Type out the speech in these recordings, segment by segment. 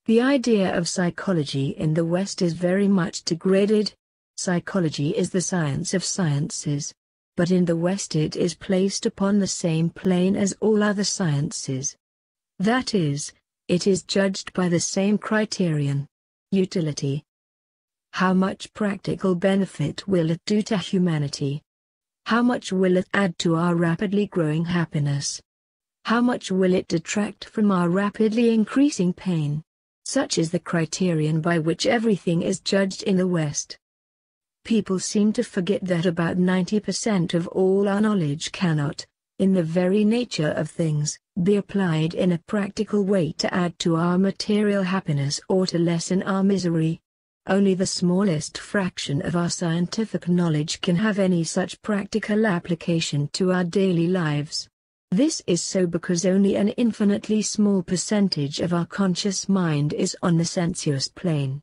The idea of psychology in the West is very much degraded. Psychology is the science of sciences. But in the West it is placed upon the same plane as all other sciences. That is, it is judged by the same criterion: utility. How much practical benefit will it do to humanity? How much will it add to our rapidly growing happiness? How much will it detract from our rapidly increasing pain? Such is the criterion by which everything is judged in the West. People seem to forget that about 90% of all our knowledge cannot, in the very nature of things, be applied in a practical way to add to our material happiness or to lessen our misery. Only the smallest fraction of our scientific knowledge can have any such practical application to our daily lives. This is so because only an infinitely small percentage of our conscious mind is on the sensuous plane.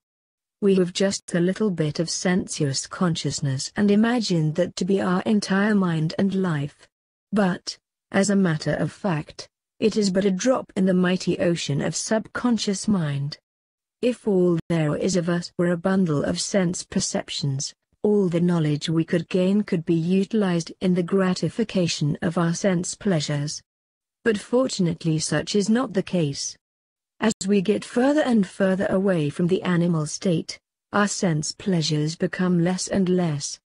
We have just a little bit of sensuous consciousness and imagine that to be our entire mind and life. But, as a matter of fact, it is but a drop in the mighty ocean of subconscious mind. If all there is of us were a bundle of sense perceptions, all the knowledge we could gain could be utilized in the gratification of our sense pleasures. But fortunately such is not the case. As we get further and further away from the animal state, our sense pleasures become less and less.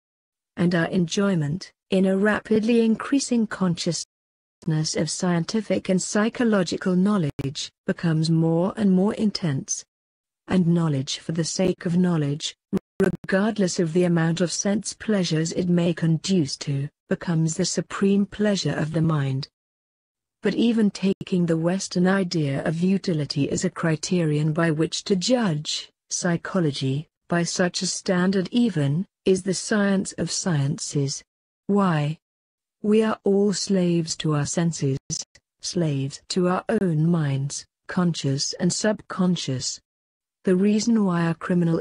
And our enjoyment, in a rapidly increasing consciousness of scientific and psychological knowledge, becomes more and more intense. And knowledge for the sake of knowledge, regardless of the amount of sense pleasures it may conduce to, becomes the supreme pleasure of the mind. But even taking the Western idea of utility as a criterion by which to judge, psychology, by such a standard even, is the science of sciences. Why? We are all slaves to our senses, slaves to our own minds, conscious and subconscious. The reason why a criminal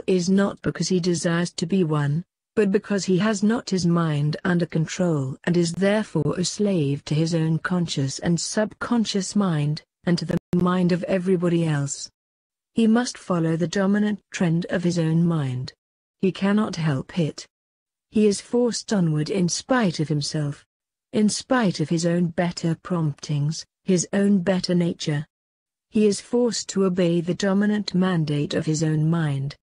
is not because he desires to be one, but because he has not his mind under control and is therefore a slave to his own conscious and subconscious mind, and to the mind of everybody else. He must follow the dominant trend of his own mind. He cannot help it. He is forced onward in spite of himself, in spite of his own better promptings, his own better nature. He is forced to obey the dominant mandate of his own mind.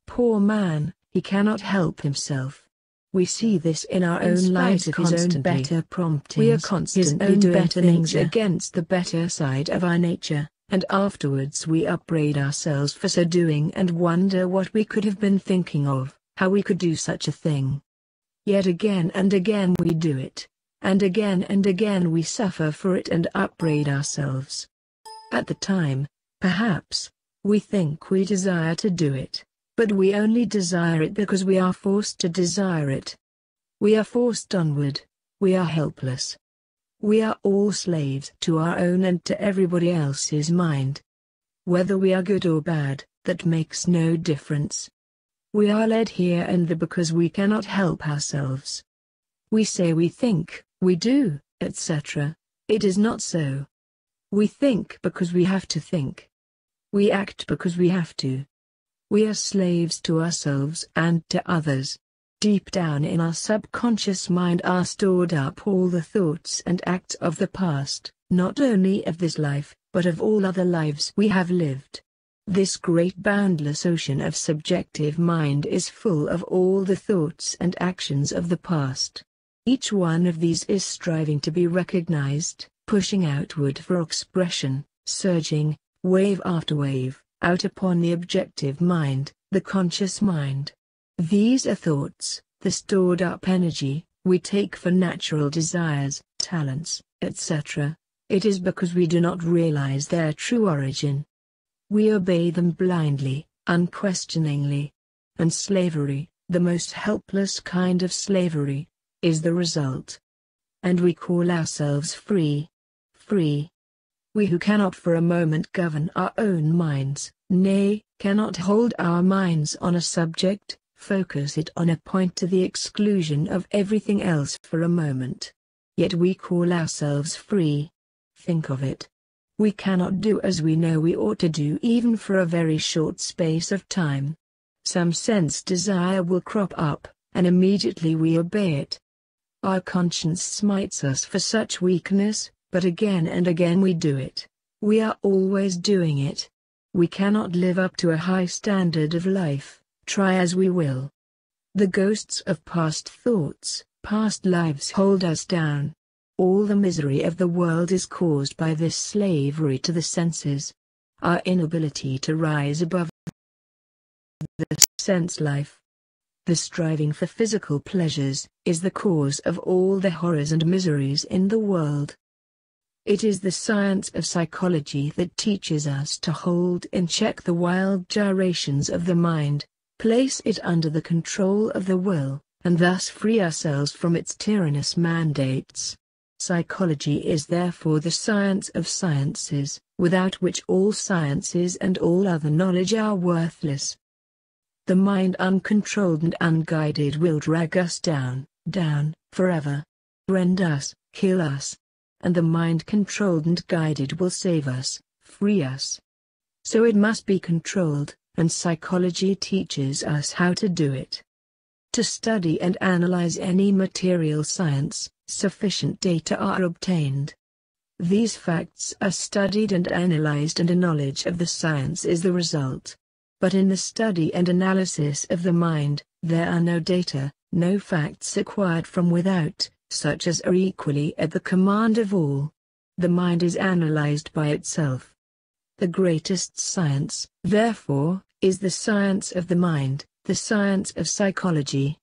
Poor man, he cannot help himself. We see this in our own lives of his own better promptings. We are constantly doing better things against the better side of our nature, and afterwards we upbraid ourselves for so doing and wonder what we could have been thinking of, how we could do such a thing. Yet again and again we do it, and again we suffer for it and upbraid ourselves. At the time, perhaps, we think we desire to do it, but we only desire it because we are forced to desire it. We are forced onward, we are helpless. We are all slaves to our own and to everybody else's mind. Whether we are good or bad, that makes no difference. We are led here and there because we cannot help ourselves. We say we think, we do, etc. It is not so. We think because we have to think. We act because we have to. We are slaves to ourselves and to others. Deep down in our subconscious mind are stored up all the thoughts and acts of the past, not only of this life, but of all other lives we have lived. This great boundless ocean of subjective mind is full of all the thoughts and actions of the past. Each one of these is striving to be recognized, pushing outward for expression, surging, wave after wave, out upon the objective mind, the conscious mind. These are thoughts, the stored-up energy, we take for natural desires, talents, etc. It is because we do not realize their true origin. We obey them blindly, unquestioningly. And slavery, the most helpless kind of slavery, is the result. And we call ourselves free. Free. We who cannot for a moment govern our own minds, nay, cannot hold our minds on a subject, focus it on a point to the exclusion of everything else for a moment. Yet we call ourselves free. Think of it. We cannot do as we know we ought to do even for a very short space of time. Some sense desire will crop up, and immediately we obey it. Our conscience smites us for such weakness, but again and again we do it. We are always doing it. We cannot live up to a high standard of life, try as we will. The ghosts of past thoughts, past lives hold us down. All the misery of the world is caused by this slavery to the senses. Our inability to rise above the sense life. The striving for physical pleasures is the cause of all the horrors and miseries in the world. It is the science of psychology that teaches us to hold in check the wild gyrations of the mind, place it under the control of the will, and thus free ourselves from its tyrannous mandates. Psychology is therefore the science of sciences, without which all sciences and all other knowledge are worthless. The mind uncontrolled and unguided will drag us down, forever. Rend us, kill us. And the mind controlled and guided will save us, free us. So it must be controlled, and psychology teaches us how to do it. To study and analyze any material science, sufficient data are obtained. These facts are studied and analyzed, and a knowledge of the science is the result. But in the study and analysis of the mind, there are no data, no facts acquired from without, such as are equally at the command of all. The mind is analyzed by itself. The greatest science, therefore, is the science of the mind, the science of psychology.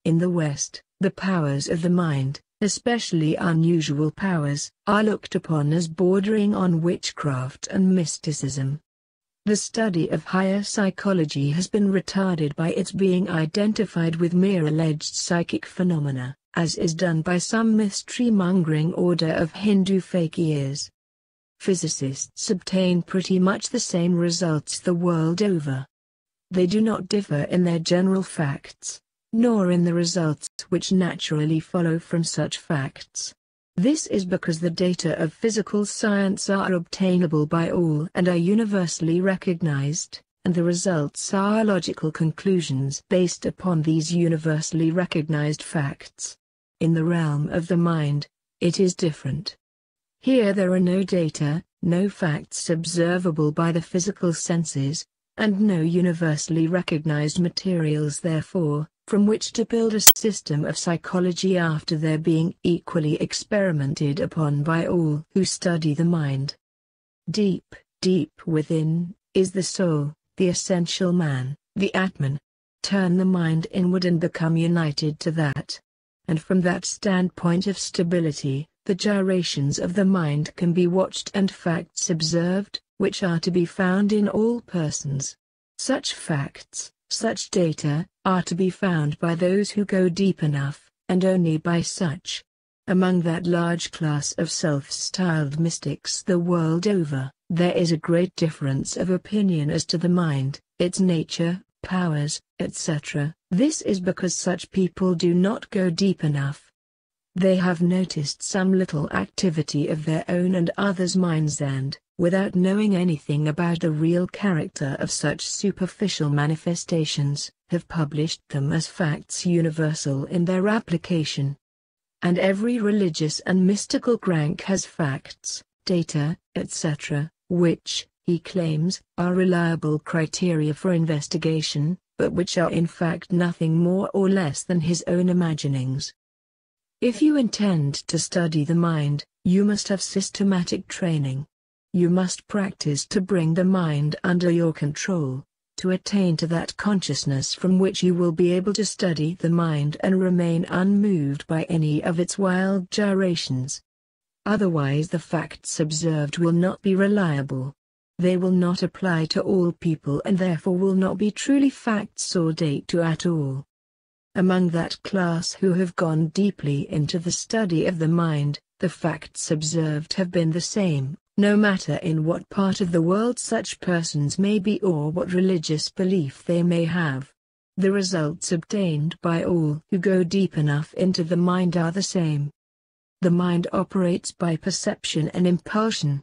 In the West, the powers of the mind, especially unusual powers, are looked upon as bordering on witchcraft and mysticism. The study of higher psychology has been retarded by its being identified with mere alleged psychic phenomena, as is done by some mystery-mongering order of Hindu fakirs. Physicists obtain pretty much the same results the world over. They do not differ in their general facts, nor in the results which naturally follow from such facts. This is because the data of physical science are obtainable by all and are universally recognized, and the results are logical conclusions based upon these universally recognized facts. In the realm of the mind, it is different. Here there are no data, no facts observable by the physical senses, and no universally recognized materials therefore, from which to build a system of psychology after their being equally experimented upon by all who study the mind. Deep, deep within, is the soul, the essential man, the Atman. Turn the mind inward and become united to that. And from that standpoint of stability, the gyrations of the mind can be watched and facts observed, which are to be found in all persons. Such facts, such data, are to be found by those who go deep enough, and only by such. Among that large class of self-styled mystics the world over, there is a great difference of opinion as to the mind, its nature, powers, etc. This is because such people do not go deep enough. They have noticed some little activity of their own and others' minds and, without knowing anything about the real character of such superficial manifestations, have published them as facts universal in their application. And every religious and mystical crank has facts, data, etc., which, he claims, are reliable criteria for investigation, but which are in fact nothing more or less than his own imaginings. If you intend to study the mind, you must have systematic training. You must practice to bring the mind under your control, to attain to that consciousness from which you will be able to study the mind and remain unmoved by any of its wild gyrations. Otherwise the facts observed will not be reliable. They will not apply to all people and therefore will not be truly facts or data at all. Among that class who have gone deeply into the study of the mind, the facts observed have been the same, no matter in what part of the world such persons may be or what religious belief they may have. The results obtained by all who go deep enough into the mind are the same. The mind operates by perception and impulsion.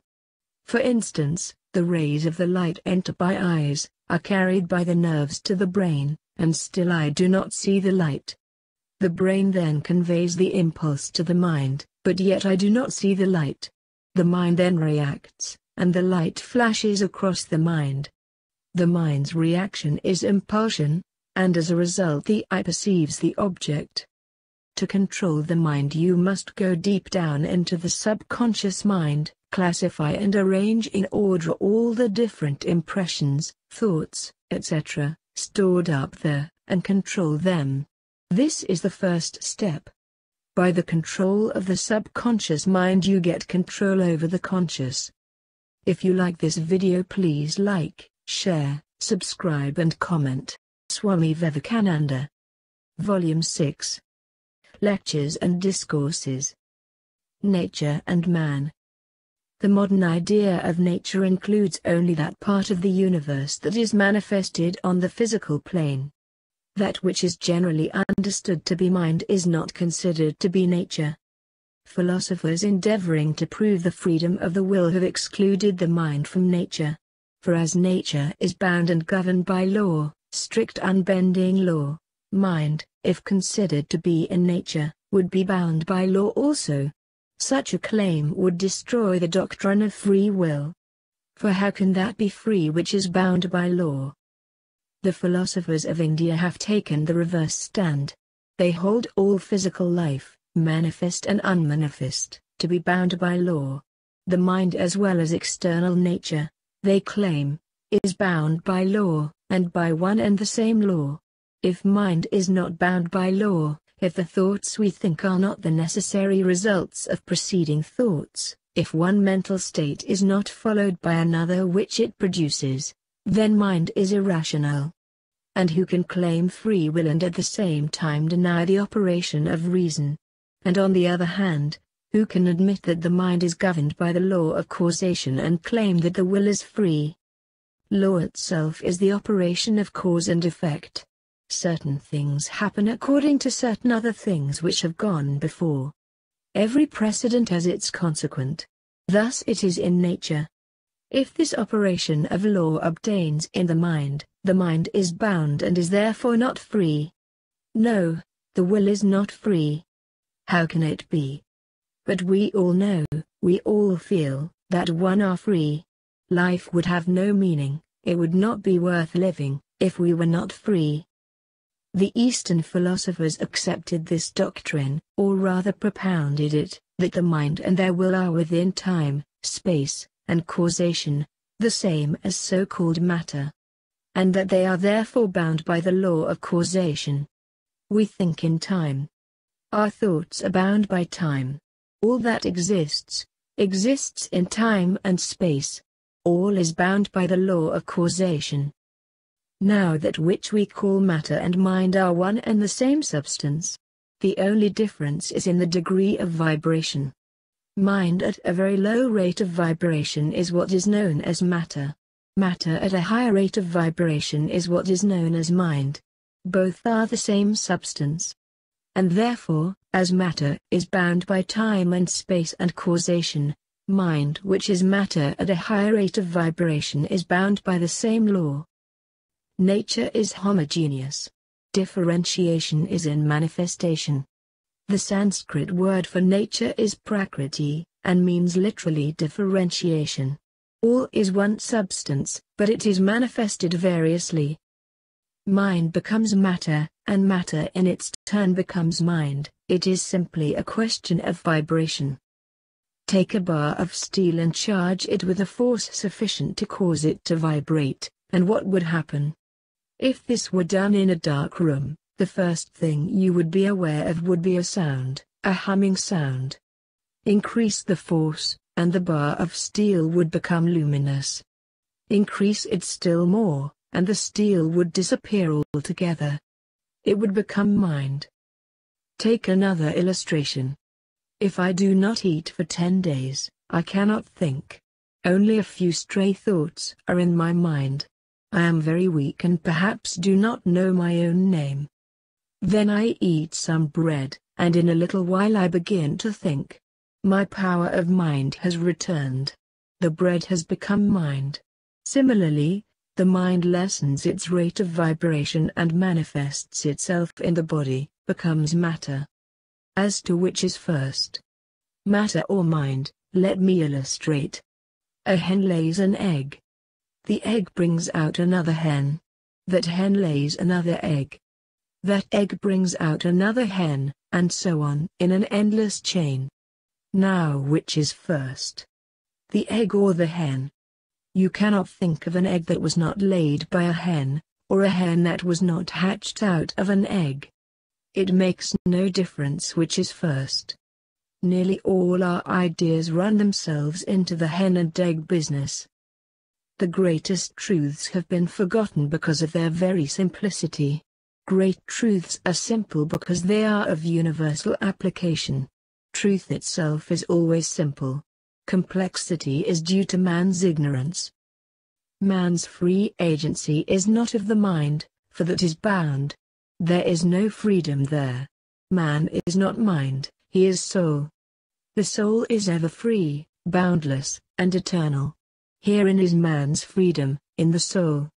For instance, the rays of the light enter by eyes, are carried by the nerves to the brain, and still I do not see the light. The brain then conveys the impulse to the mind, but yet I do not see the light. The mind then reacts, and the light flashes across the mind. The mind's reaction is impulsion, and as a result the eye perceives the object. To control the mind you must go deep down into the subconscious mind, classify and arrange in order all the different impressions, thoughts, etc., stored up there, and control them. This is the first step. By the control of the subconscious mind you get control over the conscious. If you like this video, please like, share, subscribe and comment. Swamy Vivekananda. Volume 6. Lectures and Discourses. Nature and Man. The modern idea of nature includes only that part of the universe that is manifested on the physical plane. That which is generally understood to be mind is not considered to be nature. Philosophers endeavoring to prove the freedom of the will have excluded the mind from nature. For as nature is bound and governed by law, strict unbending law, mind, if considered to be in nature, would be bound by law also. Such a claim would destroy the doctrine of free will. For how can that be free which is bound by law? The philosophers of India have taken the reverse stand. They hold all physical life, manifest and unmanifest, to be bound by law. The mind as well as external nature, they claim, is bound by law, and by one and the same law. If mind is not bound by law, if the thoughts we think are not the necessary results of preceding thoughts, if one mental state is not followed by another which it produces, then mind is irrational. And who can claim free will and at the same time deny the operation of reason? And on the other hand, who can admit that the mind is governed by the law of causation and claim that the will is free? Law itself is the operation of cause and effect. Certain things happen according to certain other things which have gone before. Every precedent has its consequent. Thus it is in nature. If this operation of law obtains in the mind is bound and is therefore not free. No, the will is not free. How can it be? But we all know, we all feel, that one are free. Life would have no meaning, it would not be worth living, if we were not free. The Eastern philosophers accepted this doctrine, or rather propounded it, that the mind and their will are within time, space, and causation, the same as so-called matter. And that they are therefore bound by the law of causation. We think in time. Our thoughts are bound by time. All that exists in time and space. All is bound by the law of causation. Now that which we call matter and mind are one and the same substance. The only difference is in the degree of vibration. Mind at a very low rate of vibration is what is known as matter. Matter at a higher rate of vibration is what is known as mind. Both are the same substance. And therefore, as matter is bound by time and space and causation, mind which is matter at a higher rate of vibration is bound by the same law. Nature is homogeneous. Differentiation is in manifestation. The Sanskrit word for nature is prakriti, and means literally differentiation. All is one substance, but it is manifested variously. Mind becomes matter, and matter in its turn becomes mind. It is simply a question of vibration. Take a bar of steel and charge it with a force sufficient to cause it to vibrate, and what would happen? If this were done in a dark room, the first thing you would be aware of would be a sound, a humming sound. Increase the force, and the bar of steel would become luminous. Increase it still more, and the steel would disappear altogether. It would become mind. Take another illustration. If I do not eat for 10 days, I cannot think. Only a few stray thoughts are in my mind. I am very weak and perhaps do not know my own name. Then I eat some bread, and in a little while I begin to think. My power of mind has returned. The bread has become mind. Similarly, the mind lessens its rate of vibration and manifests itself in the body, becomes matter. As to which is first, matter or mind, let me illustrate. A hen lays an egg. The egg brings out another hen. That hen lays another egg. That egg brings out another hen, and so on in an endless chain. Now which is first? The egg or the hen? You cannot think of an egg that was not laid by a hen, or a hen that was not hatched out of an egg. It makes no difference which is first. Nearly all our ideas run themselves into the hen and egg business. The greatest truths have been forgotten because of their very simplicity. Great truths are simple because they are of universal application. Truth itself is always simple. Complexity is due to man's ignorance. Man's free agency is not of the mind, for that is bound. There is no freedom there. Man is not mind, he is soul. The soul is ever free, boundless, and eternal. Herein is man's freedom, in the soul.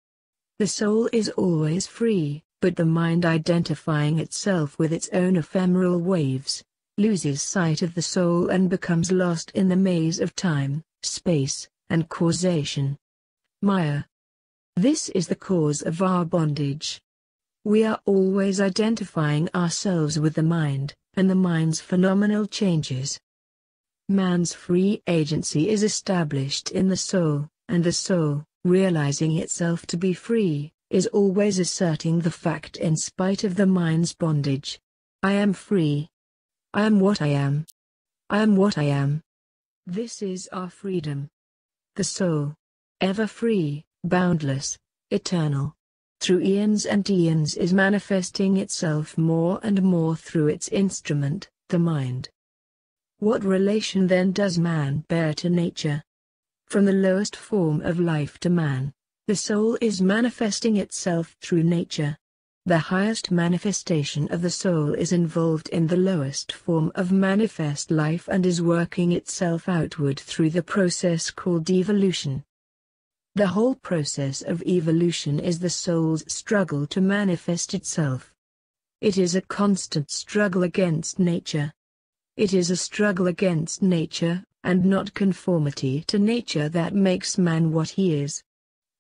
The soul is always free, but the mind, identifying itself with its own ephemeral waves, loses sight of the soul and becomes lost in the maze of time, space, and causation. Maya. This is the cause of our bondage. We are always identifying ourselves with the mind, and the mind's phenomenal changes. Man's free agency is established in the soul, and the soul, realizing itself to be free, is always asserting the fact in spite of the mind's bondage. I am free. I am what I am. I am what I am. This is our freedom. The soul, ever free, boundless, eternal, through eons and eons, is manifesting itself more and more through its instrument, the mind. What relation then does man bear to nature? From the lowest form of life to man, the soul is manifesting itself through nature. The highest manifestation of the soul is involved in the lowest form of manifest life and is working itself outward through the process called evolution. The whole process of evolution is the soul's struggle to manifest itself. It is a constant struggle against nature. It is a struggle against nature, and not conformity to nature, that makes man what he is.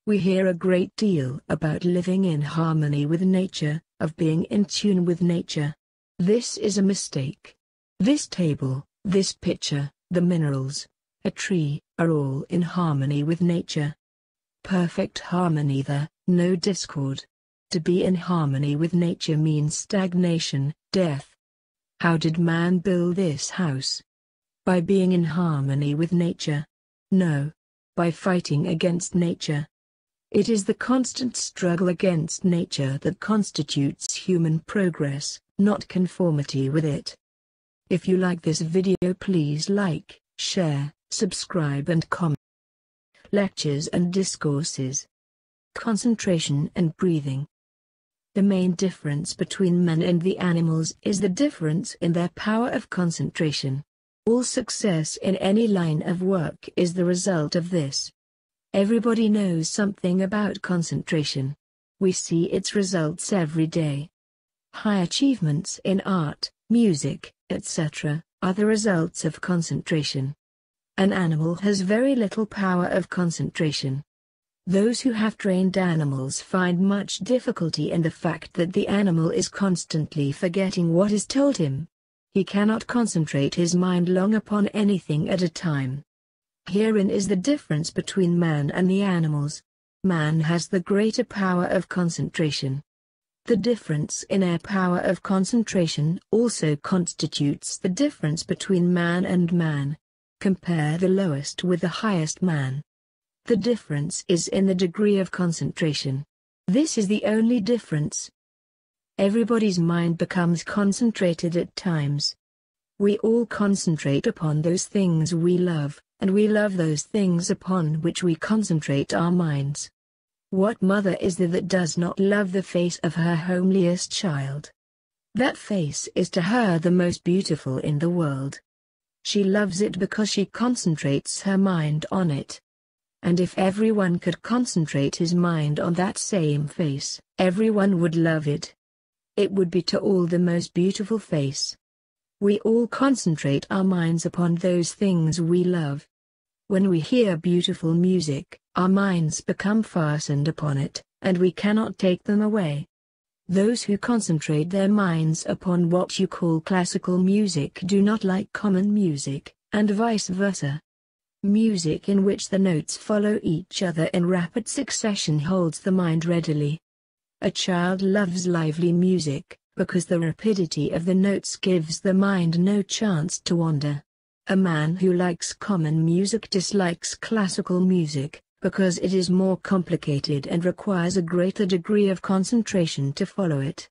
We hear a great deal about living in harmony with nature, of being in tune with nature. This is a mistake. This table, this picture, the minerals, a tree, are all in harmony with nature. Perfect harmony there, no discord. To be in harmony with nature means stagnation, death. How did man build this house? By being in harmony with nature? No. By fighting against nature. It is the constant struggle against nature that constitutes human progress, not conformity with it. If you like this video, please like, share, subscribe and comment. Lectures and discourses. Concentration and breathing. The main difference between men and the animals is the difference in their power of concentration. All success in any line of work is the result of this. Everybody knows something about concentration. We see its results every day. High achievements in art, music, etc., are the results of concentration. An animal has very little power of concentration. Those who have trained animals find much difficulty in the fact that the animal is constantly forgetting what is told him. He cannot concentrate his mind long upon anything at a time. Herein is the difference between man and the animals. Man has the greater power of concentration. The difference in our power of concentration also constitutes the difference between man and man. Compare the lowest with the highest man. The difference is in the degree of concentration. This is the only difference. Everybody's mind becomes concentrated at times. We all concentrate upon those things we love, and we love those things upon which we concentrate our minds. What mother is there that does not love the face of her homeliest child? That face is to her the most beautiful in the world. She loves it because she concentrates her mind on it. And if everyone could concentrate his mind on that same face, everyone would love it. It would be to all the most beautiful face. We all concentrate our minds upon those things we love. When we hear beautiful music, our minds become fastened upon it, and we cannot take them away. Those who concentrate their minds upon what you call classical music do not like common music, and vice versa. Music in which the notes follow each other in rapid succession holds the mind readily. A child loves lively music, because the rapidity of the notes gives the mind no chance to wander. A man who likes common music dislikes classical music, because it is more complicated and requires a greater degree of concentration to follow it.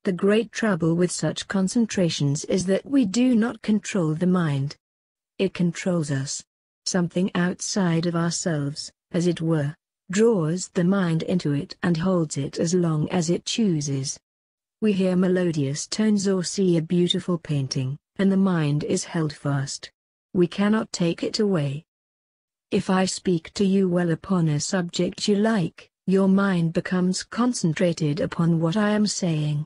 The great trouble with such concentrations is that we do not control the mind. It controls us. Something outside of ourselves, as it were, draws the mind into it and holds it as long as it chooses. We hear melodious tones or see a beautiful painting, and the mind is held fast. We cannot take it away. If I speak to you well upon a subject you like, your mind becomes concentrated upon what I am saying.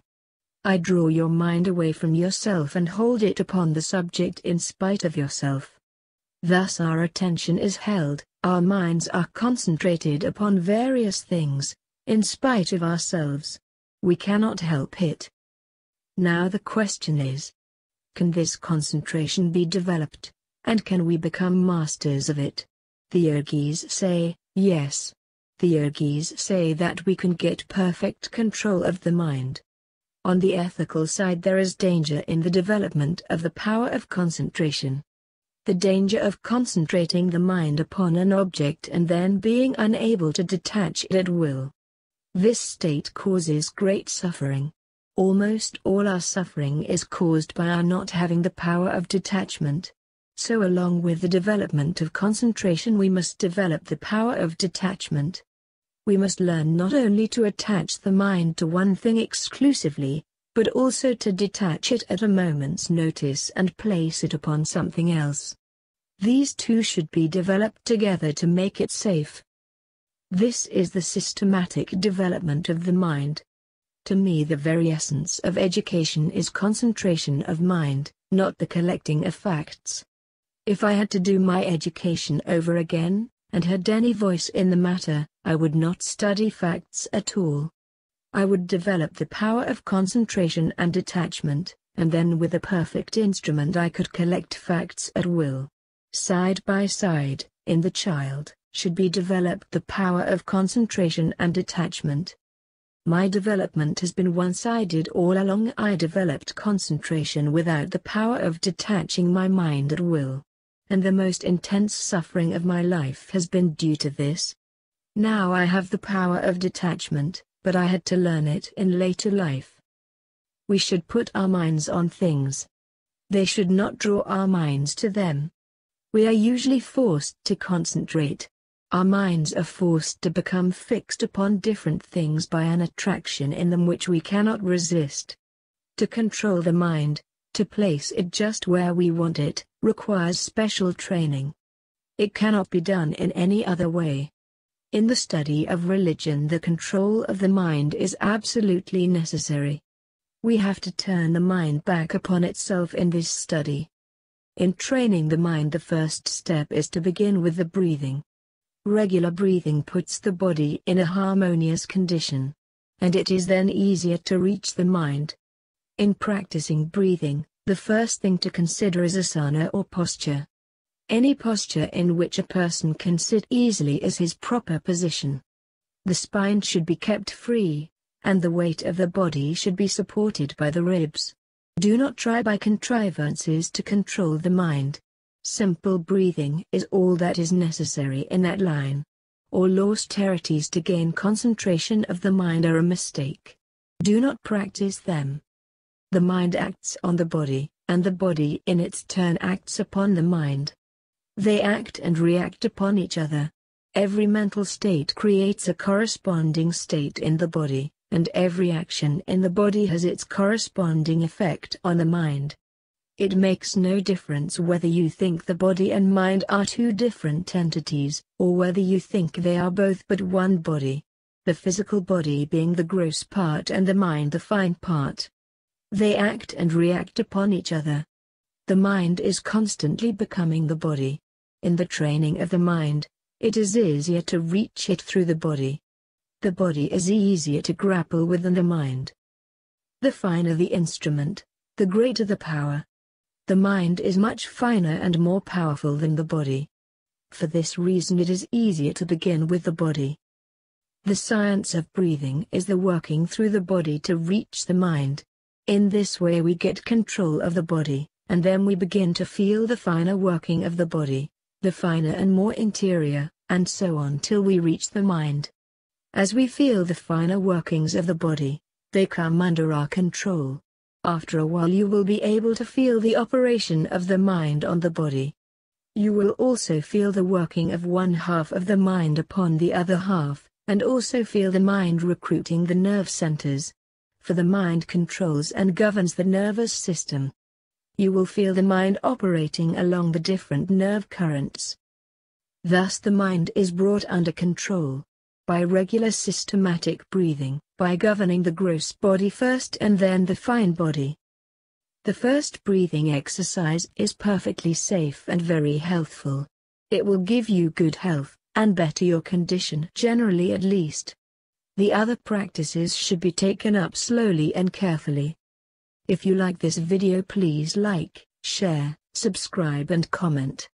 I draw your mind away from yourself and hold it upon the subject in spite of yourself. Thus our attention is held, our minds are concentrated upon various things, in spite of ourselves. We cannot help it. Now the question is, can this concentration be developed, and can we become masters of it? The yogis say, yes. The yogis say that we can get perfect control of the mind. On the ethical side there is danger in the development of the power of concentration. The danger of concentrating the mind upon an object and then being unable to detach it at will. This state causes great suffering. Almost all our suffering is caused by our not having the power of detachment. So along with the development of concentration we must develop the power of detachment. We must learn not only to attach the mind to one thing exclusively, but also to detach it at a moment's notice and place it upon something else. These two should be developed together to make it safe. This is the systematic development of the mind. To me the very essence of education is concentration of mind, not the collecting of facts. If I had to do my education over again, and had any voice in the matter, I would not study facts at all. I would develop the power of concentration and detachment, and then with a perfect instrument I could collect facts at will. Side by side, in the child, should be developed the power of concentration and detachment. My development has been one-sided all along. I developed concentration without the power of detaching my mind at will. And the most intense suffering of my life has been due to this. Now I have the power of detachment, but I had to learn it in later life. We should put our minds on things. They should not draw our minds to them. We are usually forced to concentrate. Our minds are forced to become fixed upon different things by an attraction in them which we cannot resist. To control the mind, to place it just where we want it, requires special training. It cannot be done in any other way. In the study of religion the control of the mind is absolutely necessary. We have to turn the mind back upon itself in this study. In training the mind the first step is to begin with the breathing. Regular breathing puts the body in a harmonious condition. And it is then easier to reach the mind. In practicing breathing, the first thing to consider is asana or posture. Any posture in which a person can sit easily is his proper position. The spine should be kept free, and the weight of the body should be supported by the ribs. Do not try by contrivances to control the mind. Simple breathing is all that is necessary in that line. All austerities to gain concentration of the mind are a mistake. Do not practice them. The mind acts on the body, and the body in its turn acts upon the mind. They act and react upon each other. Every mental state creates a corresponding state in the body, and every action in the body has its corresponding effect on the mind. It makes no difference whether you think the body and mind are two different entities, or whether you think they are both but one body. The physical body being the gross part and the mind the fine part. They act and react upon each other. The mind is constantly becoming the body. In the training of the mind, it is easier to reach it through the body. The body is easier to grapple with than the mind. The finer the instrument, the greater the power. The mind is much finer and more powerful than the body. For this reason it is easier to begin with the body. The science of breathing is the working through the body to reach the mind. In this way we get control of the body, and then we begin to feel the finer working of the body, the finer and more interior, and so on till we reach the mind. As we feel the finer workings of the body, they come under our control. After a while you will be able to feel the operation of the mind on the body. You will also feel the working of one half of the mind upon the other half, and also feel the mind recruiting the nerve centers. For the mind controls and governs the nervous system. You will feel the mind operating along the different nerve currents. Thus the mind is brought under control. By regular systematic breathing, by governing the gross body first and then the fine body. The first breathing exercise is perfectly safe and very healthful. It will give you good health, and better your condition generally at least. The other practices should be taken up slowly and carefully. If you like this video, please like, share, subscribe and comment.